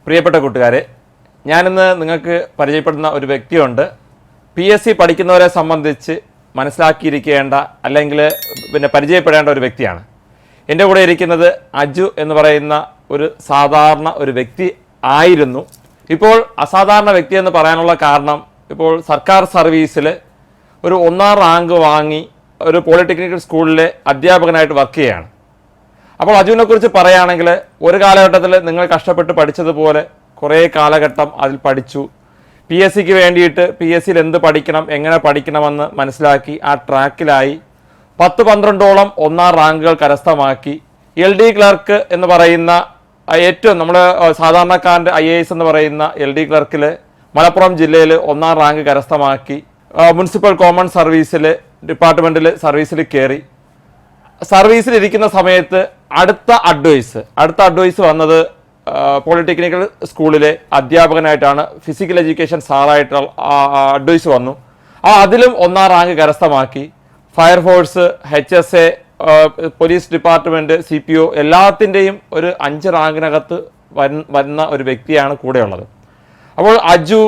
പ്രിയപ്പെട്ട കൂട്ടുകാരെ, ഞാനിന്ന് നിങ്ങൾക്ക് പരിചയപ്പെടുന്ന ഒരു വ്യക്തിയുണ്ട്. PSC പഠിക്കുന്നവരെ സംബന്ധിച്ച് മനസ്സിലാക്കിയിരിക്കേണ്ട അല്ലെങ്കിൽ പരിചയപ്പെടേണ്ട ഒരു വ്യക്തിയാണ്. എൻ്റെ കൂടെ ഇരിക്കുന്നത് അജു എന്ന് പറയുന്ന ഒരു സാധാരണ ഒരു വ്യക്തി ആയിരുന്നു. ഇപ്പോൾ അസാധാരണ വ്യക്തി എന്ന് പറയാനുള്ള കാരണം, ഇപ്പോൾ സർക്കാർ സർവീസിൽ ഒരു 1ാം റാങ്ക് വാങ്ങി ഒരു പോളിടെക്നിക്കൽ സ്കൂളിലെ അധ്യാപകനായിട്ട് വർക്ക് ചെയ്യുകയാണ്. അപ്പോൾ അജുവിനെ കുറിച്ച് പറയുകയാണെങ്കിൽ, ഒരു കാലഘട്ടത്തിൽ നിങ്ങൾ കഷ്ടപ്പെട്ട് പഠിച്ചതുപോലെ കുറേ കാലഘട്ടം അതിൽ പഠിച്ചു. PSCക്ക് വേണ്ടിയിട്ട് PSCയിൽ എന്ത് പഠിക്കണം, എങ്ങനെ പഠിക്കണമെന്ന് മനസ്സിലാക്കി ആ ട്രാക്കിലായി 10-12ഓളം 1ാം റാങ്കുകൾ കരസ്ഥമാക്കി. LD ക്ലർക്ക് എന്ന് പറയുന്ന ഏറ്റവും നമ്മുടെ സാധാരണക്കാരൻ്റെ IAS എന്ന് പറയുന്ന LD ക്ലർക്കിൽ മലപ്പുറം ജില്ലയിൽ 1ാം റാങ്ക് കരസ്ഥമാക്കി. മുനിസിപ്പൽ കോമൺ സർവീസിൽ ഡിപ്പാർട്ട്മെൻറ്റിൽ സർവീസിൽ കയറി. സർവീസിലിരിക്കുന്ന സമയത്ത് അടുത്ത അഡ്വൈസ് വന്നത് പോളിടെക്നിക്കൽ സ്കൂളിലെ അധ്യാപകനായിട്ടാണ്. ഫിസിക്കൽ എഡ്യൂക്കേഷൻ സാറായിട്ട് അഡ്വൈസ് വന്നു. അതിലും 1ാം റാങ്ക് കരസ്ഥമാക്കി. Fire force, HSA, police department, CPO എല്ലാത്തിൻ്റെയും ഒരു 5 റാങ്കിനകത്ത് വരുന്ന ഒരു വ്യക്തിയാണ് കൂടെയുള്ളത്. അപ്പോൾ അജു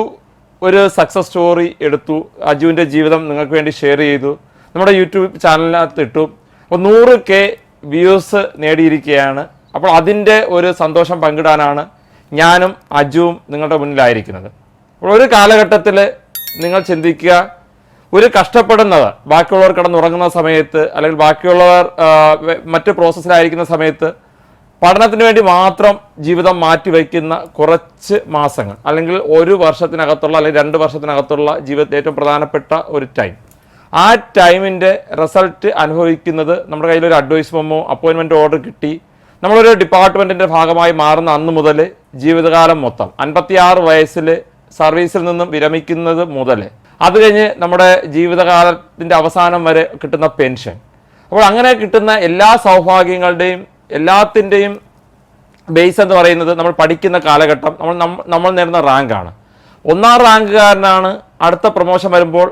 ഒരു സക്സസ് സ്റ്റോറി എടുത്തു. അജുവിൻ്റെ ജീവിതം നിങ്ങൾക്ക് വേണ്ടി ഷെയർ ചെയ്തു, നമ്മുടെ യൂട്യൂബ് ചാനലിനകത്ത് ഇട്ടു. അപ്പോൾ 100K വ്യൂസ് നേടിയിരിക്കുകയാണ്. അപ്പോൾ അതിൻ്റെ ഒരു സന്തോഷം പങ്കിടാനാണ് ഞാനും അജുവും നിങ്ങളുടെ മുന്നിലായിരിക്കുന്നത്. അപ്പോൾ ഒരു കാലഘട്ടത്തിൽ നിങ്ങൾ ചിന്തിക്കുക, ഒരു കഷ്ടപ്പെടുന്നത് ബാക്കിയുള്ളവർ കിടന്നുറങ്ങുന്ന സമയത്ത്, അല്ലെങ്കിൽ ബാക്കിയുള്ളവർ മറ്റ് പ്രോസസ്സിലായിരിക്കുന്ന സമയത്ത് പഠനത്തിന് വേണ്ടി മാത്രം ജീവിതം മാറ്റിവെക്കുന്ന കുറച്ച് മാസങ്ങൾ, അല്ലെങ്കിൽ 1 വർഷത്തിനകത്തുള്ള അല്ലെങ്കിൽ 2 വർഷത്തിനകത്തുള്ള ജീവിതത്തിൽ ഏറ്റവും പ്രധാനപ്പെട്ട ഒരു ടൈം, ആ ടൈമിൻ്റെ റിസൾട്ട് അനുഭവിക്കുന്നത് നമ്മുടെ കയ്യിലൊരു അഡ്വൈസ് മെമ്മോ, അപ്പോയിൻമെൻറ്റ് ഓർഡർ കിട്ടി, നമ്മളൊരു ഡിപ്പാർട്ട്മെൻറ്റിൻ്റെ ഭാഗമായി മാറുന്ന അന്ന് മുതൽ ജീവിതകാലം മൊത്തം 56 വയസ്സിൽ സർവീസിൽ നിന്നും വിരമിക്കുന്നത് മുതൽ അത് കഴിഞ്ഞ് നമ്മുടെ ജീവിതകാലത്തിൻ്റെ അവസാനം വരെ കിട്ടുന്ന പെൻഷൻ. അപ്പോൾ അങ്ങനെ കിട്ടുന്ന എല്ലാ സൗഭാഗ്യങ്ങളുടെയും എല്ലാത്തിൻ്റെയും ബേസ് എന്ന് പറയുന്നത് നമ്മൾ പഠിക്കുന്ന കാലഘട്ടം, നമ്മൾ നേടുന്ന റാങ്കാണ്. 1ാം റാങ്കുകാരനാണ് അടുത്ത പ്രൊമോഷൻ വരുമ്പോൾ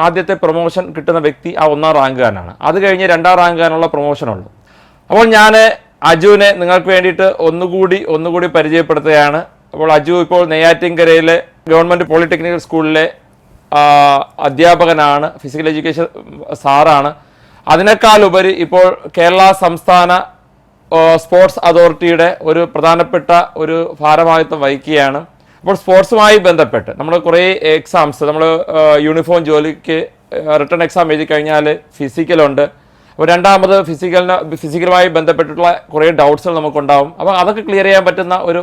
ആദ്യത്തെ പ്രൊമോഷൻ കിട്ടുന്ന വ്യക്തി ആ 1ാം റാങ്കുകാരനാണ്. അത് കഴിഞ്ഞ് 2ാം റാങ്കുകാരനുള്ള പ്രൊമോഷനുള്ളൂ. അപ്പോൾ ഞാൻ അജുവിനെ നിങ്ങൾക്ക് വേണ്ടിയിട്ട് ഒന്നുകൂടി പരിചയപ്പെടുത്തുകയാണ്. അപ്പോൾ അജു ഇപ്പോൾ നെയ്യാറ്റിൻകരയിലെ ഗവൺമെൻറ് പോളിടെക്നിക്കൽ സ്കൂളിലെ അധ്യാപകനാണ്, ഫിസിക്കൽ എഡ്യൂക്കേഷൻ സാറാണ്. അതിനേക്കാളുപരി ഇപ്പോൾ കേരള സംസ്ഥാന സ്പോർട്സ് അതോറിറ്റിയുടെ ഒരു പ്രധാനപ്പെട്ട ഒരു ഭാരവാഹിത്വം വഹിക്കുകയാണ്. അപ്പോൾ സ്പോർട്സുമായി ബന്ധപ്പെട്ട് നമ്മൾ കുറേ എക്സാംസ്, നമ്മൾ യൂണിഫോം ജോലിക്ക് റിട്ടേൺ എക്സാം എഴുതി കഴിഞ്ഞാൽ ഫിസിക്കലുണ്ട്. അപ്പോൾ രണ്ടാമത് ഫിസിക്കലുമായി ബന്ധപ്പെട്ടിട്ടുള്ള കുറേ ഡൗട്ട്സുകൾ നമുക്കുണ്ടാവും. അപ്പോൾ അതൊക്കെ ക്ലിയർ ചെയ്യാൻ പറ്റുന്ന ഒരു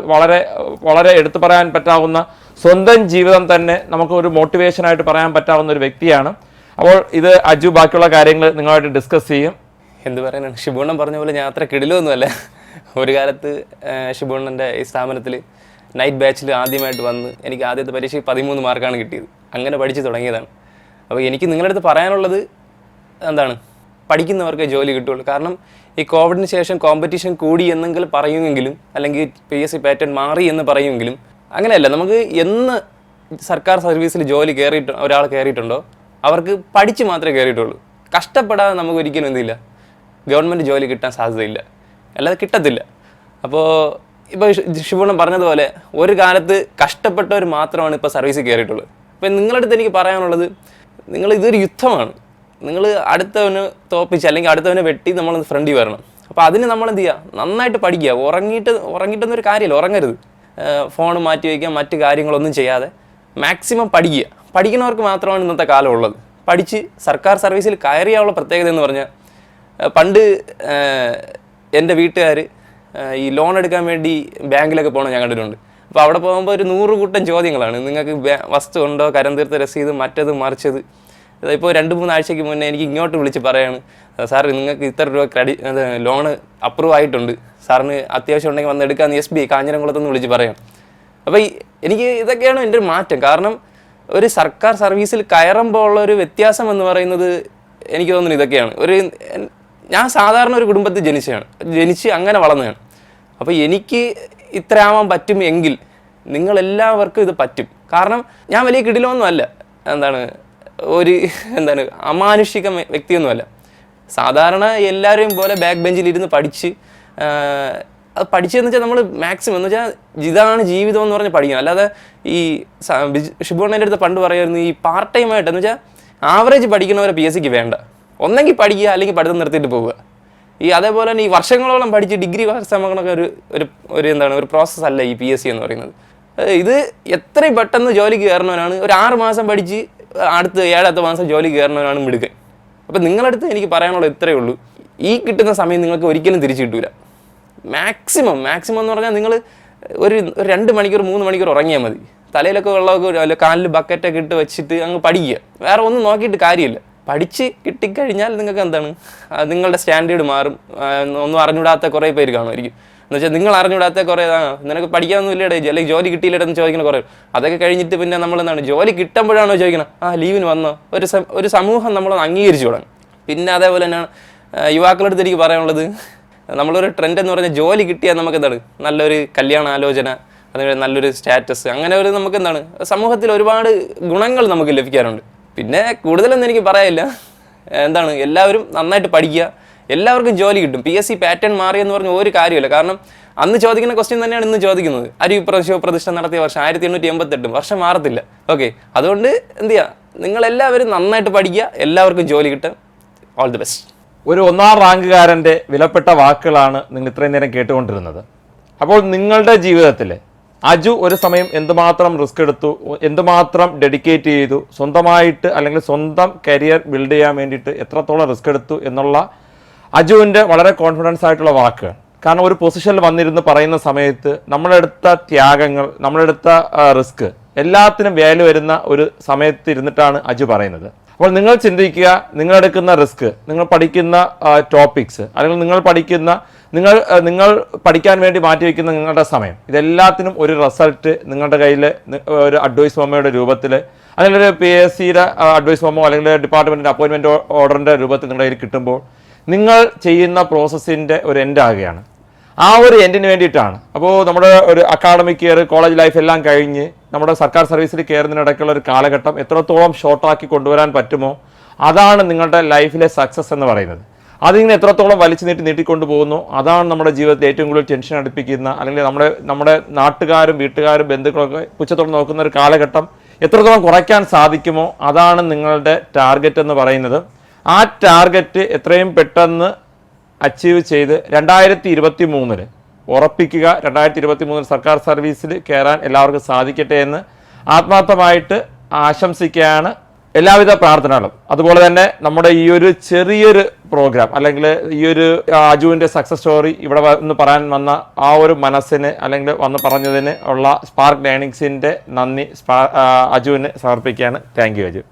വളരെ എടുത്തു പറയാൻ പറ്റാവുന്ന, സ്വന്തം ജീവിതം തന്നെ നമുക്ക് ഒരു മോട്ടിവേഷനായിട്ട് പറയാൻ പറ്റാവുന്ന ഒരു വ്യക്തിയാണ്. അപ്പോൾ ഇത് അജു ബാക്കിയുള്ള കാര്യങ്ങൾ നിങ്ങളുമായിട്ട് ഡിസ്കസ് ചെയ്യും. എന്ത് പറയാനാണ്, ഷിബുണ്ണൻ പറഞ്ഞ പോലെ ഞാൻ അത്ര കിടിലൊന്നുമല്ല. ഒരു കാലത്ത് ഷിബുണ്ണൻ്റെ ഈ സ്ഥാപനത്തിൽ നൈറ്റ് ബാച്ചിൽ ആദ്യമായിട്ട് വന്ന് എനിക്ക് ആദ്യത്തെ പരീക്ഷയ്ക്ക് 13 മാർക്കാണ് കിട്ടിയത്. അങ്ങനെ പഠിച്ച് തുടങ്ങിയതാണ്. അപ്പോൾ എനിക്ക് നിങ്ങളുടെ അടുത്ത് പറയാനുള്ളത് എന്താണ്, പഠിക്കുന്നവർക്ക് ജോലി കിട്ടുള്ളൂ. കാരണം ഈ കോവിഡിന് ശേഷം കോമ്പറ്റീഷൻ കൂടി എന്നെങ്കിലും പറയുമെങ്കിലും, അല്ലെങ്കിൽ PSC പാറ്റേൺ മാറി എന്ന് പറയുമെങ്കിലും, അങ്ങനെയല്ല. നമുക്ക് എന്ന് സർക്കാർ സർവീസിൽ ഒരാൾ കയറിയിട്ടുണ്ടോ അവർക്ക് പഠിച്ച് മാത്രമേ കയറിയിട്ടുള്ളൂ. കഷ്ടപ്പെടാതെ നമുക്ക് ഒരിക്കലും എന്തില്ല, ഗവൺമെൻറ് ജോലി കിട്ടാൻ സാധ്യതയില്ല, അല്ലാതെ കിട്ടത്തില്ല. അപ്പോൾ ഇപ്പോൾ ഷിബുണ്ണൻ പറഞ്ഞതുപോലെ ഒരു കാലത്ത് കഷ്ടപ്പെട്ടവർ മാത്രമാണ് ഇപ്പോൾ സർവീസിൽ കയറിയിട്ടുള്ളത്. അപ്പോൾ നിങ്ങളുടെ അടുത്ത് എനിക്ക് പറയാനുള്ളത്, ഇതൊരു യുദ്ധമാണ്. നിങ്ങൾ അടുത്തവന് തോപ്പിച്ച് അല്ലെങ്കിൽ അടുത്തവനെ വെട്ടി നമ്മൾ ഫ്രണ്ടിൽ വരണം. അപ്പോൾ അതിന് നമ്മൾ എന്ത് ചെയ്യുക, നന്നായിട്ട് പഠിക്കുക. ഉറങ്ങിയിട്ടൊന്നൊരു കാര്യമില്ല, ഉറങ്ങരുത്. ഫോൺ മാറ്റി വയ്ക്കുക, മറ്റ് കാര്യങ്ങളൊന്നും ചെയ്യാതെ മാക്സിമം പഠിക്കുക. പഠിക്കുന്നവർക്ക് മാത്രമാണ് ഇന്നത്തെ കാലം ഉള്ളത്. പഠിച്ച് സർക്കാർ സർവീസിൽ കയറിയാനുള്ള പ്രത്യേകത എന്ന് പറഞ്ഞാൽ, പണ്ട് എൻ്റെ വീട്ടുകാർ ഈ ലോൺ എടുക്കാൻ വേണ്ടി ബാങ്കിലൊക്കെ പോകണം ഞാൻ കണ്ടിട്ടുണ്ട്. അപ്പോൾ അവിടെ പോകുമ്പോൾ ഒരു 100 കൂട്ടം ചോദ്യങ്ങളാണ്. നിങ്ങൾക്ക് വസ്തു ഉണ്ടോ, കരം തീർത്ത രസീത്, മറ്റത് മറിച്ചത്. ഇപ്പോൾ 2-3 ആഴ്ചയ്ക്ക് മുന്നേ എനിക്ക് ഇങ്ങോട്ട് വിളിച്ച് പറയാണ്, സാർ നിങ്ങൾക്ക് ഇത്ര രൂപ ലോണ് അപ്രൂവ് ആയിട്ടുണ്ട്, സാറിന് അത്യാവശ്യം ഉണ്ടെങ്കിൽ വന്ന് എടുക്കാമെന്ന് SBI കാഞ്ഞിരംകുളത്തുനിന്ന് വിളിച്ച് പറയാം. അപ്പോൾ എനിക്ക് ഇതൊക്കെയാണ് എൻ്റെ ഒരു മാറ്റം. കാരണം ഒരു സർക്കാർ സർവീസിൽ കയറുമ്പോൾ ഉള്ള ഒരു വ്യത്യാസം എന്ന് പറയുന്നത് എനിക്ക് തോന്നുന്നു ഇതൊക്കെയാണ്. ഞാൻ സാധാരണ ഒരു കുടുംബത്തിൽ ജനിച്ച് അങ്ങനെ വളർന്നതാണ്. അപ്പോൾ എനിക്ക് ഇത്ര ആവാൻ പറ്റും എങ്കിൽ നിങ്ങളെല്ലാവർക്കും ഇത് പറ്റും. കാരണം ഞാൻ വലിയ കിടിലമൊന്നും അല്ല, അമാനുഷിക വ്യക്തിയൊന്നുമല്ല. സാധാരണ എല്ലാവരെയും പോലെ ബാക്ക് ബെഞ്ചിലിരുന്ന് പഠിച്ച് അത് പഠിച്ചതെന്ന് വെച്ചാൽ നമ്മൾ മാക്സിമം എന്ന് വെച്ചാൽ ഇതാണ് ജീവിതം എന്ന് പറഞ്ഞ് പഠിക്കണം. അല്ലാതെ ഈ ഷിബുണ്ണൻ്റെ അടുത്ത് പണ്ട് പറയുമായിരുന്നു ഈ പാർട്ട് ടൈം ആയിട്ട് എന്ന് വെച്ചാൽ ആവറേജ് പഠിക്കുന്നവരെ PSC ക്ക് വേണ്ട. ഒന്നെങ്കിൽ പഠിക്കുക അല്ലെങ്കിൽ പഠിത്തം നിർത്തിയിട്ട് പോവുക. ഈ അതേപോലെ തന്നെ ഈ വർഷങ്ങളോളം പഠിച്ച് ഡിഗ്രി കരസ്ഥമാക്കണമൊക്കെ ഒരു എന്താണ് ഒരു പ്രോസസ്സ് അല്ല ഈ PSC എന്ന് പറയുന്നത്. ഇത് എത്രയും പെട്ടെന്ന് ജോലിക്ക് കയറണവനാണ്. ഒരു 6 മാസം പഠിച്ച് അടുത്ത് 7ാമത്തെ മാസം ജോലിക്ക് കയറണവനാണ് മിടുക്കൻ. അപ്പം നിങ്ങളടുത്ത് എനിക്ക് പറയാനുള്ളത് ഇത്രയേ ഉള്ളൂ. ഈ കിട്ടുന്ന സമയം നിങ്ങൾക്ക് ഒരിക്കലും തിരിച്ചു കിട്ടൂല. മാക്സിമം എന്ന് പറഞ്ഞാൽ നിങ്ങൾ ഒരു 2 മണിക്കൂർ 3 മണിക്കൂർ ഉറങ്ങിയാൽ മതി. തലയിലൊക്കെ വെള്ളമൊക്കെ അല്ല കാലിൽ ബക്കറ്റൊക്കെ ഇട്ട് വെച്ചിട്ട് അങ്ങ് പഠിക്കുക. വേറെ ഒന്നും നോക്കിയിട്ട് കാര്യമില്ല. പഠിച്ച് കിട്ടിക്കഴിഞ്ഞാൽ നിങ്ങൾക്ക് എന്താണ് നിങ്ങളുടെ സ്റ്റാൻഡേർഡ് മാറും. ഒന്നും അറിഞ്ഞൂടാത്ത കുറേ പേര് കാണുമായിരിക്കും. എന്ന് വെച്ചാൽ നിങ്ങൾ അറിഞ്ഞൂടാത്ത കുറേ നിനക്ക് പഠിക്കാനൊന്നും ഇല്ലേടേ അല്ലെങ്കിൽ ജോലി കിട്ടിയില്ലേടെന്ന് ചോദിക്കുന്ന കുറേ. അതൊക്കെ കഴിഞ്ഞിട്ട് പിന്നെ നമ്മളെന്താണ് ജോലി കിട്ടുമ്പോഴാണോ ചോദിക്കണം ലീവിന് വന്നോ. ഒരു സമൂഹം നമ്മളൊന്ന് അംഗീകരിച്ചു തുടങ്ങും. പിന്നെ അതേപോലെ തന്നെയാണ് യുവാക്കളടുത്ത് എനിക്ക് പറയാനുള്ളത്. നമ്മളൊരു ട്രെൻഡ് എന്ന് പറഞ്ഞാൽ ജോലി കിട്ടിയാൽ നമുക്ക് എന്താണ് നല്ലൊരു കല്യാണ ആലോചന, അതുപോലെ നല്ലൊരു സ്റ്റാറ്റസ്, അങ്ങനെ ഒരു നമുക്ക് എന്താണ് സമൂഹത്തിൽ ഒരുപാട് ഗുണങ്ങൾ നമുക്ക് ലഭിക്കാറുണ്ട്. പിന്നെ കൂടുതലൊന്നും എനിക്ക് പറയാനില്ല. എന്താണ് എല്ലാവരും നന്നായിട്ട് പഠിക്കുക, എല്ലാവർക്കും ജോലി കിട്ടും. PSC പാറ്റേൺ മാറിയെന്ന് പറഞ്ഞ ഒരു കാര്യമില്ല. കാരണം അന്ന് ചോദിക്കുന്ന ക്വസ്റ്റ്യൻ തന്നെയാണ് ഇന്ന് ചോദിക്കുന്നത്. ശിവപ്രതിഷ്ഠ നടത്തിയ വർഷം 1888 വർഷം മാറത്തില്ല. ഓക്കെ, അതുകൊണ്ട് എന്ത് ചെയ്യുക, നിങ്ങളെല്ലാവരും നന്നായിട്ട് പഠിക്കുക, എല്ലാവർക്കും ജോലി കിട്ടും. All the best. ഒരു 1ാം റാങ്കുകാരൻ്റെ വിലപ്പെട്ട വാക്കുകളാണ് നിങ്ങൾ ഇത്രയും നേരം കേട്ടുകൊണ്ടിരുന്നത്. അപ്പോൾ നിങ്ങളുടെ ജീവിതത്തിൽ അജു ഒരു സമയം എന്തുമാത്രം റിസ്ക് എടുത്തു, എന്തുമാത്രം ഡെഡിക്കേറ്റ് ചെയ്തു, സ്വന്തമായിട്ട് അല്ലെങ്കിൽ സ്വന്തം കരിയർ ബിൽഡ് ചെയ്യാൻ വേണ്ടിയിട്ട് എത്രത്തോളം റിസ്ക് എടുത്തു എന്നുള്ള അജുവിൻ്റെ വളരെ കോൺഫിഡൻസ് ആയിട്ടുള്ള വാക്കുകൾ. കാരണം ഒരു പൊസിഷനിൽ വന്നിരുന്ന് പറയുന്ന സമയത്ത് നമ്മളെടുത്ത ത്യാഗങ്ങൾ, നമ്മളെടുത്ത റിസ്ക് എല്ലാത്തിനും വാല്യൂ വരുന്ന ഒരു സമയത്ത് ഇരുന്നിട്ടാണ് അജു പറയുന്നത്. അപ്പോൾ നിങ്ങൾ ചിന്തിക്കുക, നിങ്ങളെടുക്കുന്ന റിസ്ക്, നിങ്ങൾ പഠിക്കുന്ന ടോപ്പിക്സ്, അല്ലെങ്കിൽ നിങ്ങൾ പഠിക്കാൻ വേണ്ടി മാറ്റിവെക്കുന്ന നിങ്ങളുടെ സമയം, ഇതെല്ലാത്തിനും ഒരു റിസൾട്ട് നിങ്ങളുടെ കയ്യിൽ ഒരു അഡ്വൈസ് മെമ്മോയുടെ രൂപത്തിൽ, അല്ലെങ്കിൽ ഒരു PSCയുടെ അഡ്വൈസ് മെമ്മോ അല്ലെങ്കിൽ ഡിപ്പാർട്ട്മെൻറ്റിൻ്റെ അപ്പോയിൻമെൻറ്റ് ഓർഡറിൻ്റെ രൂപത്തിൽ നിങ്ങളുടെ കയ്യിൽ കിട്ടുമ്പോൾ നിങ്ങൾ ചെയ്യുന്ന പ്രോസസ്സിൻ്റെ ഒരു എൻഡ് ആകുകയാണ്. ആ ഒരു എൻഡിന് വേണ്ടിയിട്ടാണ്. അപ്പോൾ നമ്മുടെ ഒരു അക്കാഡമിക് ഇയർ, കോളേജ് ലൈഫ് എല്ലാം കഴിഞ്ഞ് നമ്മുടെ സർക്കാർ സർവീസിൽ കയറുന്നതിനിടയ്ക്കുള്ള ഒരു കാലഘട്ടം എത്രത്തോളം ഷോർട്ടാക്കി കൊണ്ടുവരാൻ പറ്റുമോ അതാണ് നിങ്ങളുടെ ലൈഫിലെ സക്സസ് എന്ന് പറയുന്നത്. അതിങ്ങനെ എത്രത്തോളം വലിച്ചു നീട്ടിക്കൊണ്ടു പോകുന്നു അതാണ് നമ്മുടെ ജീവിതത്തിൽ ഏറ്റവും കൂടുതൽ ടെൻഷൻ അടുപ്പിക്കുന്ന, അല്ലെങ്കിൽ നമ്മുടെ നാട്ടുകാരും വീട്ടുകാരും ബന്ധുക്കളൊക്കെ പുച്ഛത്തോടെ നോക്കുന്ന ഒരു കാലഘട്ടം എത്രത്തോളം കുറയ്ക്കാൻ സാധിക്കുമോ അതാണ് നിങ്ങളുടെ ടാർഗറ്റ് എന്ന് പറയുന്നത്. ആ ടാർഗറ്റ് എത്രയും പെട്ടെന്ന് അച്ചീവ് ചെയ്ത് 2023 ഉറപ്പിക്കുക. 2023 സർക്കാർ സർവീസിൽ കയറാൻ എല്ലാവർക്കും സാധിക്കട്ടെ എന്ന് ആത്മാർത്ഥമായിട്ട് ആശംസിക്കുകയാണ്. എല്ലാവിധ പ്രാർത്ഥനകളും. അതുപോലെ തന്നെ നമ്മുടെ ഈ ഒരു ചെറിയൊരു പ്രോഗ്രാം അല്ലെങ്കിൽ ഈ ഒരു അജുവിൻ്റെ സക്സസ് സ്റ്റോറി ഇവിടെ വന്ന് പറയാൻ വന്ന ആ ഒരു മനസ്സിന് അല്ലെങ്കിൽ വന്ന് പറഞ്ഞതിന് ഉള്ള സ്പാർക്ക് ലേണിങ്സിൻ്റെ നന്ദി അജുവിന് സമർപ്പിക്കുകയാണ്. Thank you Aju.